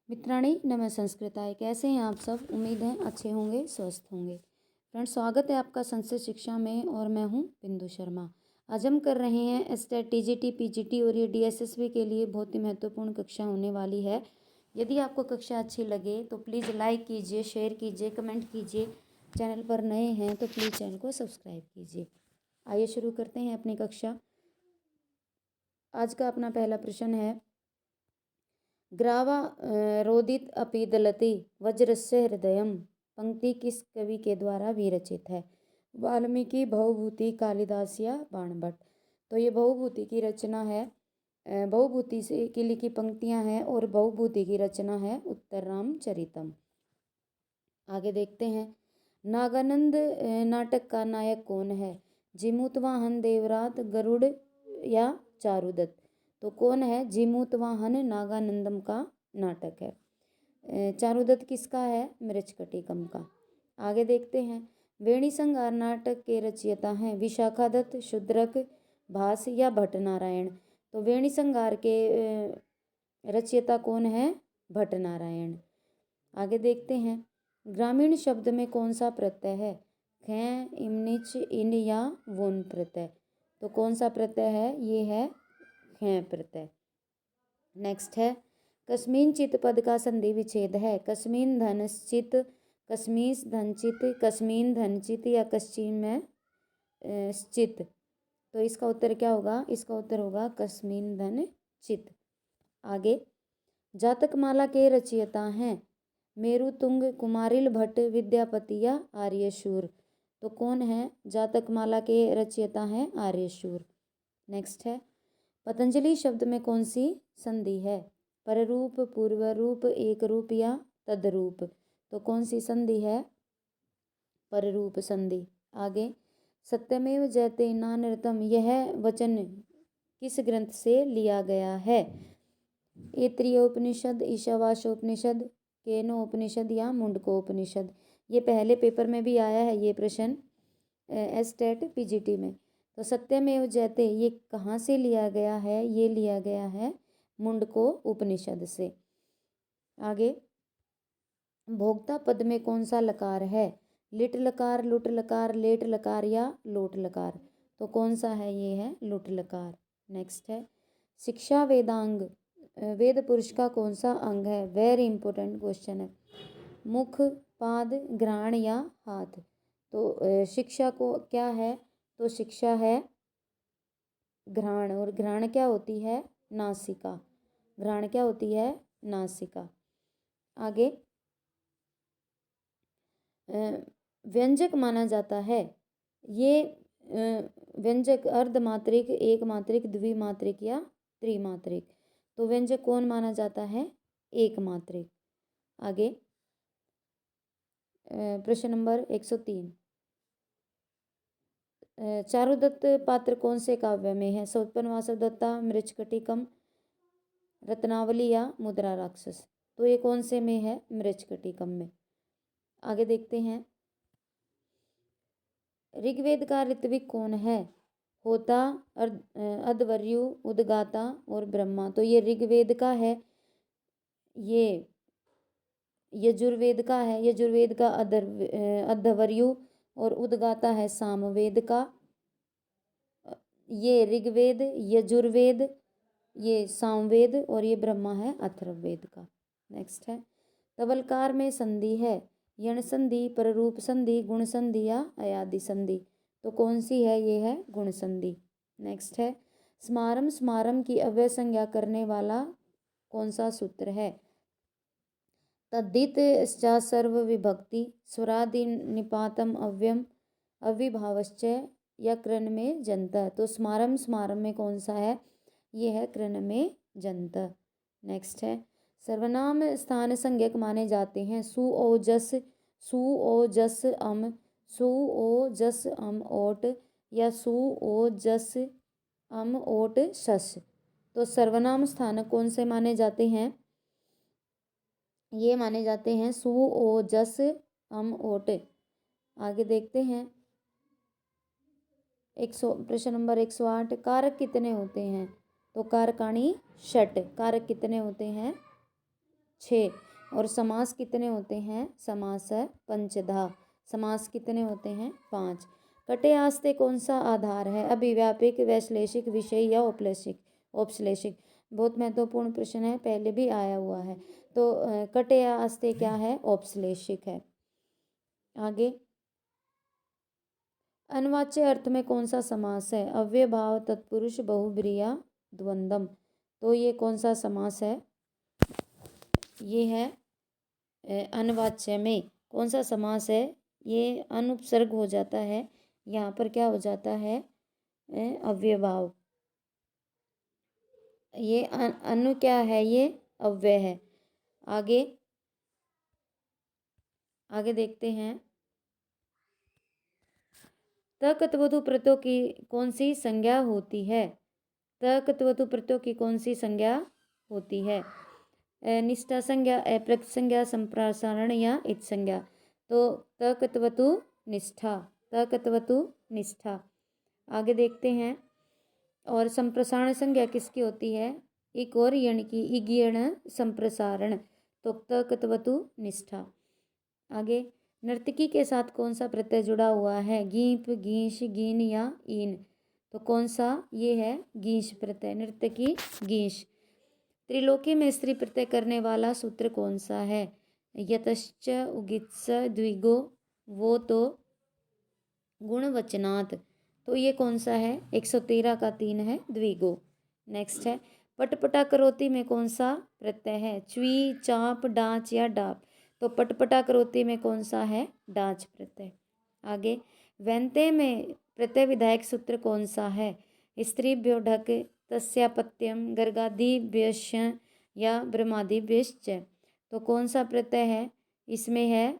मित्राणि नमः संस्कृताय। कैसे हैं आप सब? उम्मीद है अच्छे होंगे, स्वस्थ होंगे। फ्रेंड्स, स्वागत है आपका संस्कृत शिक्षा में और मैं हूं बिंदु शर्मा। आज हम कर रहे हैं एसटेट, टीजीटी, पीजीटी और ये डीएसएसबी के लिए बहुत ही महत्वपूर्ण कक्षा होने वाली है। यदि आपको कक्षा अच्छी लगे तो प्लीज़ लाइक कीजिए, शेयर कीजिए, कमेंट कीजिए। चैनल पर नए हैं तो प्लीज़ चैनल को सब्सक्राइब कीजिए। आइए शुरू करते हैं अपनी कक्षा। आज का अपना पहला प्रश्न है, ग्रावा रोदित अपि दलति वज्रस्य हृदयम पंक्ति किस कवि के द्वारा विरचित है? वाल्मीकि, भवभूति, कालिदास या बाणभट्ट? तो ये भवभूति की रचना है। भवभूति से की लिखी पंक्तियां हैं और भवभूति की रचना है उत्तर रामचरितम। आगे देखते हैं, नागानंद नाटक का नायक कौन है? जिमूतवाहन, देवरात, गरुड़ या चारुदत्त? तो कौन है? जिमूतवाहन नागानंदम का नाटक है। चारुदत्त किसका है? मृच्छकटिकम का। आगे देखते हैं, वेणी संगार नाटक के रचयिता हैं विशाखादत्त, शूद्रक, भास या भट्टनारायण? तो वेणी संगार के रचयिता कौन है? भट्टनारायण। आगे देखते हैं, ग्रामीण शब्द में कौन सा प्रत्यय है? ख, इमनिच, इन या वोन प्रत्यय? तो कौन सा प्रत्यय है? ये है ख प्रत्यय। नेक्स्ट है, कस्मिन चित पद का संधि विच्छेद है? कस्मिन धनश्चित, कस्मीस धनचित, कस्मिन धनचित या कश्चिन में चित? तो इसका उत्तर क्या होगा? इसका उत्तर होगा कस्मिन धन चित। आगे, जातकमाला के रचयिता हैं मेरुतुंग, कुमारिल भट्ट, विद्यापति या आर्यशूर? तो कौन है? जातकमाला के रचयिता हैं आर्यशूर। नेक्स्ट है, पतंजलि शब्द में कौन सी संधि है? पररूप, पूर्वरूप, एक रूप या तदरूप? तो कौन सी संधि है? पररूप संधि। आगे, सत्यमेव जयते नानृतम, यह वचन किस ग्रंथ से लिया गया है? ऐत्रेयोपनिषद, ईशावास्योपनिषद, केनोपनिषद या मुंडकोपनिषद? ये पहले पेपर में भी आया है ये प्रश्न, एसटेट पीजीटी में। तो सत्यमेव जयते ये कहाँ से लिया गया है? ये लिया गया है मुंडको उपनिषद से। आगे, भोक्ता पद में कौन सा लकार है? लिट लकार, लुट लकार, लेट लकार या लोट लकार? तो कौन सा है? ये है लुट लकार। नेक्स्ट है, शिक्षा वेदांग वेद पुरुष का कौन सा अंग है? वेरी इंपॉर्टेंट क्वेश्चन है। मुख, पाद, घ्राण या हाथ? तो शिक्षा को क्या है? तो शिक्षा है घ्राण, और घ्राण क्या होती है? नासिका। घ्राण क्या होती है? नासिका। आगे, व्यंजक माना जाता है ये व्यंजक अर्धमात्रिक, एक मात्रिक, द्विमात्रिक या त्रिमात्रिक? तो व्यंजक कौन माना जाता है? एक मात्रिक। आगे, प्रश्न नंबर 103, चारुदत्त पात्र कौन से काव्य में है? सोत्पन वासवदत्ता, मृच्छकटिकम, रत्नावली या मुद्रा राक्षस? तो ये कौन से में है? मृच्छकटिकम में। आगे देखते हैं, ऋग्वेद का ऋत्विक कौन है? होता, अध्वर्यु, उद्गाता और ब्रह्मा? तो ये ऋग्वेद का है, ये यजुर्वेद का है। यजुर्वेद का अध्वर्यु और उद्गाता है सामवेद का। ये ऋग्वेद, यजुर्वेद, ये सामवेद और ये ब्रह्मा है अथर्ववेद का। नेक्स्ट है, तबलकार में संधि है यण संधि, पररूप संधि, गुण संधि या अयादि संधि? तो कौन सी है? ये है गुण संधि। नेक्स्ट है, स्मारम स्मारम की अव्यय संज्ञा करने वाला कौन सा सूत्र है? तद्धित सर्व विभक्ति, स्वरादि निपातम अव्ययम, अविभावश्च या कृन में जंत? तो स्मारम स्मारम में कौन सा है? ये है कृन में जंत। नेक्स्ट है, सर्वनाम स्थान संज्ञक माने जाते हैं सु ओ जस, सु ओ जस अम, सु ओ जस अम ओट या सु ओ जस अम ओट शस? तो सर्वनाम स्थानक कौन से माने जाते हैं? ये माने जाते हैं सु ओ जस अम ओट। आगे देखते हैं, प्रश्न नंबर 108, कारक कितने होते हैं? तो कारकाणी षट। कारक कितने होते हैं? 6। और समास कितने होते हैं? समास है पंचधा। समास कितने होते हैं? 5। कटे आस्ते कौन सा आधार है? अभिव्यापिक, वैश्लेषिक, विषय या औपलेशिक? औपश्लेषिक। बहुत महत्वपूर्ण प्रश्न है, पहले भी आया हुआ है। तो कटे आस्ते क्या है? औपश्लेषिक है। आगे, अनवाच्य अर्थ में कौन सा समास है? अव्ययभाव, तत्पुरुष, बहुब्रीया, द्वंद्वम। तो ये कौन सा समास है? ये है अनवाच्य में कौन सा समास है? ये अनुपसर्ग हो जाता है, यहाँ पर क्या हो जाता है? अव्ययभाव। ये अनु क्या है? ये अव्यय है। आगे आगे देखते हैं। तकतवतु प्रत्ययों की कौन सी संज्ञा होती है? तकतवतु प्रत्ययों की कौन सी संज्ञा होती है? निष्ठा संज्ञा, अप्रक संज्ञा, संप्रसारण या इत संज्ञा? तो तकतवतु निष्ठा। तकतवतु निष्ठा। आगे देखते हैं। और संप्रसारण संज्ञा किसकी होती है? इक और यण की, इगीयण संप्रसारण। तो तकतवतु निष्ठा। आगे, नर्तकी के साथ कौन सा प्रत्यय जुड़ा हुआ है? गीप, गीश, गीन या ईन? तो कौन सा? ये है गीश प्रत्यय। नर्तकी, गीश। त्रिलोकी में स्त्री प्रत्यय करने वाला सूत्र कौन सा है? यतश्च, उगित्स, द्विगो, वो तो गुणवचनात्। तो ये कौन सा है? 113 का 3 है द्विगो। नेक्स्ट है, पटपटा करोती में कौन सा प्रत्यय है? च्वी, चाप, डांच या डाप? तो पटपटा करोती में कौन सा है? डांच प्रत्यय। आगे, व्यंते में प्रत्यय विधायक सूत्र कौन सा है? स्त्रीभ्यो ढक, तस्यापत्यम, गर्गादिभ्यश्च या ब्रह्मादिभ्यश्च? तो कौन सा प्रत्यय है? इसमें है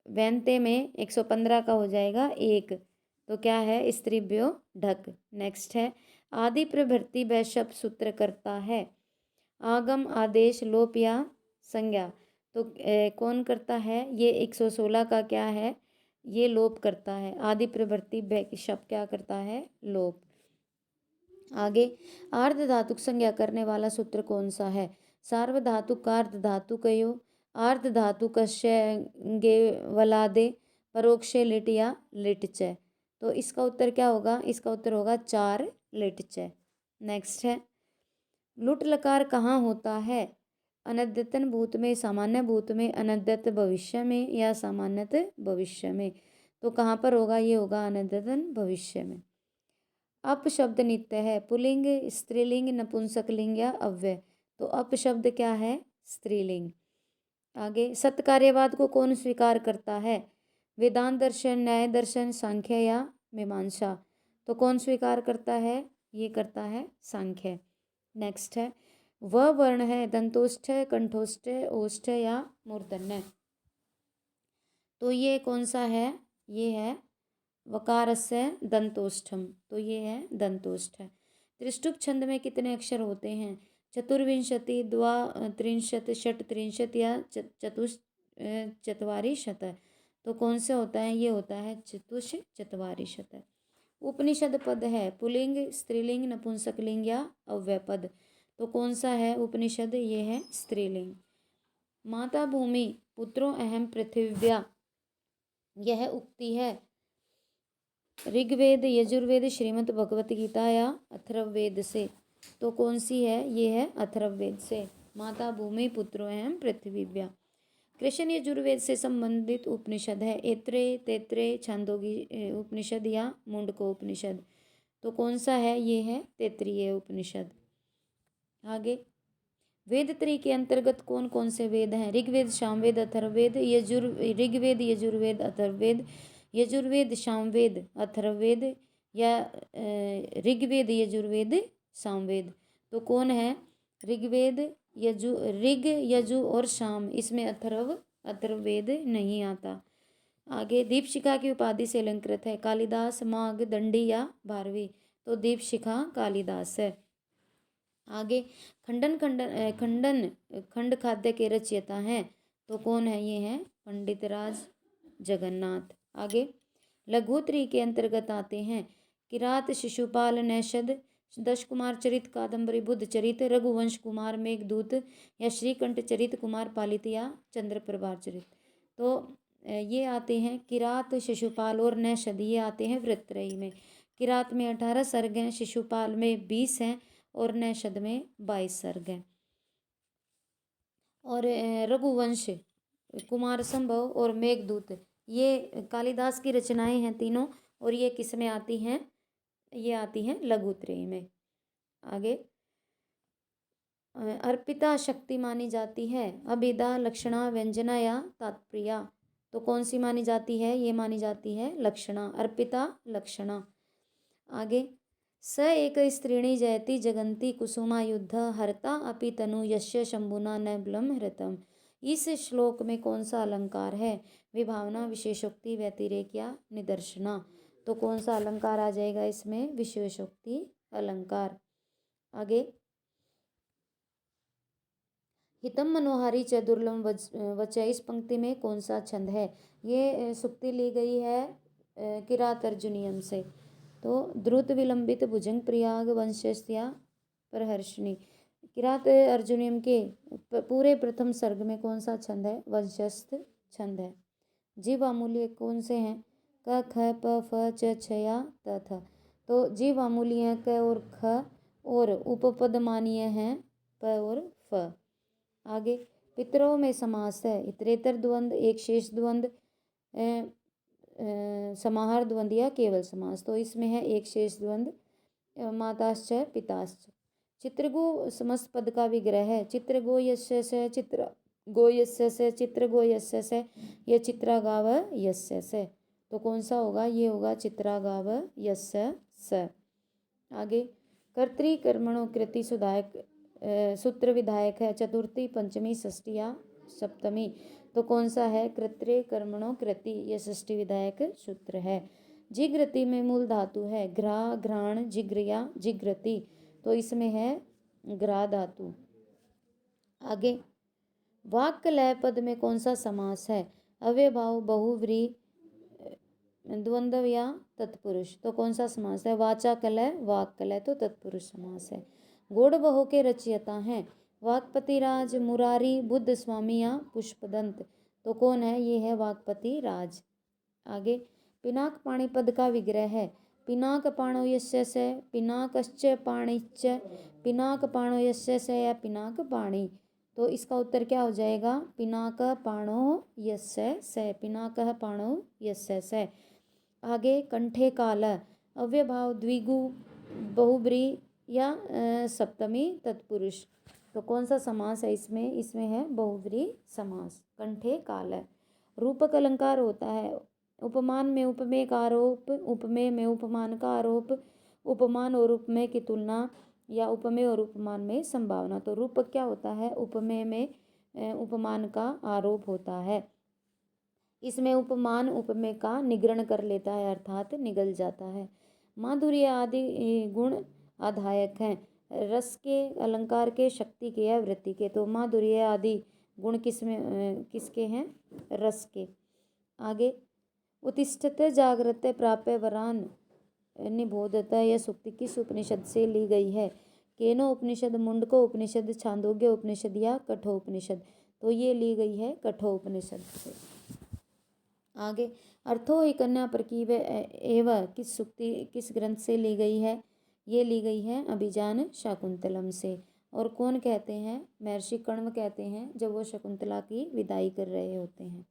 व्यंते में 115 का हो जाएगा 1। तो क्या है? स्त्रीभ्यो ढक। नेक्स्ट है, आदि प्रभृति व शब्द सूत्र करता है। आगम, आदेश, लोप या संज्ञा? तो कौन करता है? ये 116 का क्या है? ये लोप करता है। आदि प्रवृत्ति व शब्द क्या करता है? लोप। आगे, आर्ध धातुक संज्ञा करने वाला सूत्र कौन सा है? सार्वधातुक का अर्ध धातु कयो, आर्ध धातु गे वलादे, परोक्षे लिट या लिट च? तो इसका उत्तर क्या होगा? इसका उत्तर होगा 4 लिट च। नेक्स्ट है, लुट लकार कहाँ होता है? अनद्यतन भूत में, सामान्य भूत में, अनद्यत भविष्य में या सामान्यत भविष्य में? तो कहाँ पर होगा? ये होगा अनद्यतन भविष्य में। अप शब्द नित्य है। पुल्लिंग, स्त्रीलिंग, नपुंसकलिंग या अव्यय? तो अप शब्द क्या है? स्त्रीलिंग। आगे, सत्कार्यवाद को कौन स्वीकार करता है? वेदांत दर्शन, न्याय दर्शन, सांख्य या मीमांसा? तो कौन स्वीकार करता है? ये करता है सांख्य। नेक्स्ट है, वह वर्ण है दंतोष्ठ, कंठोष्ठ, ओष्ठ या मूर्धन्य? तो ये कौन सा है? ये है वकारस्य दंतोष्ठम। तो ये है दंतोष्ठ। त्रिष्टुप छंद में कितने अक्षर होते हैं? चतुर्विंशति, द्वात्रिंशत, षट्त्रिंशत या चत्वारिशत? तो कौन से होता है? ये होता है चतुश्चत्वारिशत। उपनिषद पद है पुल्लिंग, स्त्रीलिंग, नपुंसकलिंग या अव्यय पद? तो कौन सा है उपनिषद? ये है स्त्रीलिंग। माता भूमि पुत्रों अहम पृथिव्या, यह उक्ति है ऋग्वेद, यजुर्वेद, श्रीमद् भगवत गीता या अथर्ववेद से? तो कौन सी है? ये है अथर्ववेद से। माता भूमि पुत्रों अहम पृथ्वीव्या। कृष्ण यजुर्वेद से संबंधित उपनिषद है ऐत्रेय, तैत्रेय, छांदोग्य उपनिषद या मुंडको उपनिषद? तो कौन सा है? ये है तैत्रीय उपनिषद। आगे, वेद त्रय के अंतर्गत कौन कौन से वेद हैं? ऋग्वेद, सामवेद, अथर्ववेद, ऋग्वेद, यजुर्वेद, अथर्ववेद, यजुर्वेद, सामवेद, अथर्ववेद या ऋग्वेद, यजुर्वेद, सामवेद? तो कौन है? ऋग्वेद, ऋग, यजु और साम, इसमें अथर्ववेद नहीं आता। आगे, दीपशिखा की उपाधि से अलंकृत है कालिदास, माघ, दंडी या भारवी? तो दीपशिखा कालिदास है। आगे, खंड खाद्य के रचयिता हैं? तो कौन है? ये हैं पंडित राज जगन्नाथ। आगे, लघुत्री के अंतर्गत आते हैं किरात, शिशुपाल, नैषद, दश कुमार चरित, कादम्बरी बुद्ध चरित, रघुवंश कुमार मेघदूत या श्रीकंठ चरित, कुमार पालित या चंद्र प्रभार चरित। तो ये आते हैं किरात, शिशुपाल और नैषध, ये आते हैं वृत्रयी में। किरात में 18 सर्ग हैं, शिशुपाल में 20 हैं और नैषध में 22 सर्ग हैं। और रघुवंश, कुमार संभव और मेघदूत ये कालिदास की रचनाएं हैं तीनों, और ये किस में आती हैं? ये आती हैं लघुत्रयी में। आगे अर्पिता शक्ति मानी जाती है, अभिधा, लक्षणा, व्यंजना या तात्पर्या। तो कौन सी मानी जाती है? ये मानी जाती है लक्षणा, अर्पिता लक्षणा। आगे स एक स्त्रीणी जयति जगंती कुसुमा युद्ध हरता अपि तनु यस्य शंभुना न बलम हृतम। इस श्लोक में कौन सा अलंकार है? विभावना, विशेषोक्ति, व्यतिरेक या निदर्शना। तो कौन सा अलंकार आ जाएगा इसमें? विशेषोक्ति अलंकार। आगे हितम मनोहारी च दुर्लभ वच, इस पंक्ति में कौन सा छंद है? ये सुक्ति ली गई है किरात अर्जुनियम से। तो द्रुत विलंबित भुजंग प्रयाग वंशस्या प्रहर्षिणी। किरात अर्जुनियम के पूरे प्रथम सर्ग में कौन सा छंद है? वंशस्थ छंद है। जीव अमूल्य कौन से हैं? क, ख, प, फ, च, छ या त, थ। तो जीव अमूल्य क और ख, और उपपद मानीय हैं प और फ। आगे पितरों में समास है, इतरेतर द्वंद, एक शेष द्वंद, समाहार द्वंद या केवल समास। तो इसमें है एक शेष द्वंद, माताश्च पिताश्च। चित्रगो समस्त पद का विग्रह है, चित्रगो यस्य से, चित्र गो यस्य से, चित्रगो यस्य से, यह चित्रागाव यस्य से। तो कौन सा होगा? ये होगा चित्रागाव यस्य से। आगे कर्तृकर्मणों कृति सुधायक सूत्र विधायक है, चतुर्थी, पंचमी, षष्ठी या सप्तमी। तो कौन सा है? कृत्रे कर्मणों कृति, यह षष्ठी विधायक सूत्र है। जिग्रति में मूल धातु है घ्रा, घ्राण, जिग्र या जिग्रति। तो इसमें है ग्रा धातु। आगे वाक्य लय पद में कौन सा समास है? अव्ययभाव, बहुव्रीहि, द्वंद्व या तत्पुरुष। तो कौन सा समास है? वाचाकलय, वाक्कलय, तो तत्पुरुष समास है। गौड़ बहो के रचयिता हैं वाक्पति राज, मुरारी, बुद्ध स्वामी या पुष्पदंत। तो कौन है? ये है वाक्पति राज। आगे पिनाक पाणी पद का विग्रह है, पिनाक पाणो यस्य से, पिनाकश्च पाणिश्च, पिनाक पाणो यस्य से या पिनाक पाणी। तो इसका उत्तर क्या हो जाएगा? पिनाक पाणो यस्य से, पिनाक पाणो यस्य से। आगे कंठे काल, अव्ययभाव, द्विगु, बहुब्री या सप्तमी तत्पुरुष। तो कौन सा समास है इसमें? इसमें है बहुव्रीहि समास। कंठे काल रूपक अलंकार होता है, उपमान में उपमेय का आरोप, उपमेय में उपमान का आरोप, उपमान और उपमेय की तुलना या उपमेय और उपमान में संभावना। तो रूपक क्या होता है? उपमेय में उपमान का आरोप होता है। इसमें उपमान उपमेय का निग्रहण कर लेता है, अर्थात निगल जाता है। माधुर्य आदि गुण आधायक हैं, रस के, अलंकार के, शक्ति के या वृत्ति के। तो माधुर्य आदि गुण किसके हैं? रस के। आगे उत्तिष्ठते जागृते प्राप्य वरान निबोधता, यह सूक्ति किस उपनिषद से ली गई है? केनो उपनिषद, मुंडको उपनिषद, छांदोग्य उपनिषद या कठोपनिषद। तो ये ली गई है कठोपनिषद से। आगे अर्थो ही कन्या प्रकीव एवं किस सूक्ति, किस ग्रंथ से ली गई है? ये ली गई है अभिजान शाकुंतलम से। और कौन कहते हैं? महर्षि कण्व कहते हैं, जब वो शकुंतला की विदाई कर रहे होते हैं।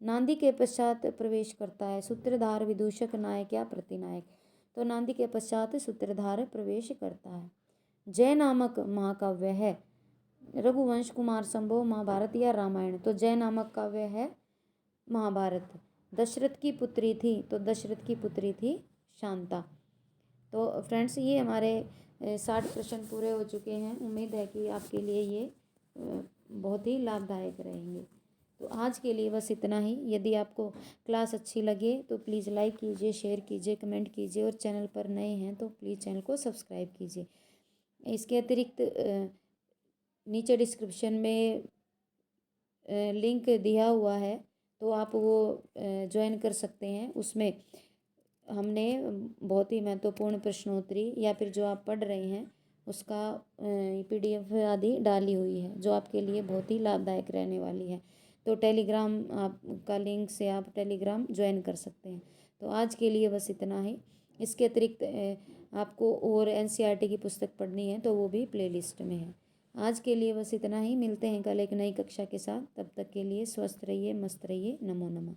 नांदी के पश्चात प्रवेश करता है सूत्रधार, विदूषक, नायक या प्रतिनायक। तो नांदी के पश्चात सूत्रधार प्रवेश करता है। जय नामक महाकाव्य है, रघुवंश, कुमार संभव, महाभारत या रामायण। तो जय नामक काव्य है महाभारत। दशरथ की पुत्री थी, तो दशरथ की पुत्री थी शांता। तो फ्रेंड्स, ये हमारे 60 प्रश्न पूरे हो चुके हैं। उम्मीद है कि आपके लिए ये बहुत ही लाभदायक रहेंगे। तो आज के लिए बस इतना ही। यदि आपको क्लास अच्छी लगे तो प्लीज़ लाइक कीजिए, शेयर कीजिए, कमेंट कीजिए, और चैनल पर नए हैं तो प्लीज़ चैनल को सब्सक्राइब कीजिए। इसके अतिरिक्त नीचे डिस्क्रिप्शन में लिंक दिया हुआ है, तो आप वो ज्वाइन कर सकते हैं। उसमें हमने बहुत ही महत्वपूर्ण प्रश्नोत्तरी या फिर जो आप पढ़ रहे हैं उसका PDF आदि डाली हुई है, जो आपके लिए बहुत ही लाभदायक रहने वाली है। तो टेलीग्राम आपका लिंक से आप टेलीग्राम ज्वाइन कर सकते हैं। तो आज के लिए बस इतना ही। इसके अतिरिक्त आपको और NCERT की पुस्तक पढ़नी है तो वो भी प्लेलिस्ट में है। आज के लिए बस इतना ही। मिलते हैं कल एक नई कक्षा के साथ। तब तक के लिए स्वस्थ रहिए, मस्त रहिए। नमो नमः।